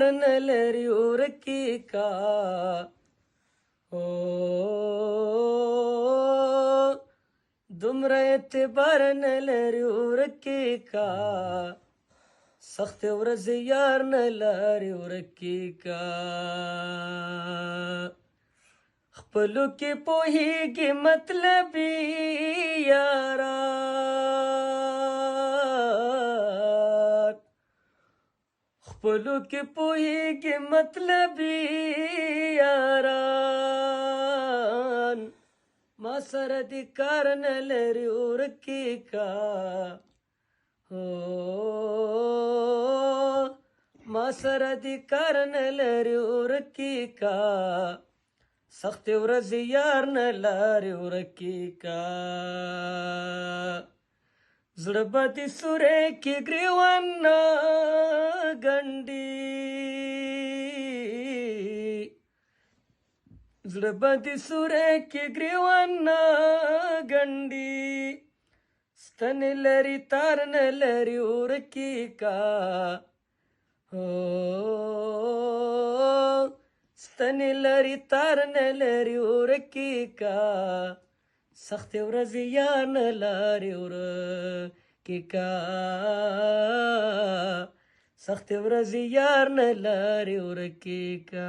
न लरी उरकी का ओ दुमरा एतबार न लरी उरकी का सख्त ورځ यार न लरी ورکی کا خپلو کې پوهیږي مطلبي یاران خپلو کې پوهیږي مطلبي یاران ما سره د کار نه لري ورکی کا ما سره د کار نه لري ورکی کا سخت ورځ یار نه لري ورکی کا زړه به دې سورې کې ګریوان ګنډي زړه به دې سورې کې ګریوان ګنډي ستن لري تار نه لري ورکی کا ستن لري تار نه لري ورکی کا سخت ورځ یار نه لري ورکی کا سخت ورځ یار نه لري ورکی کا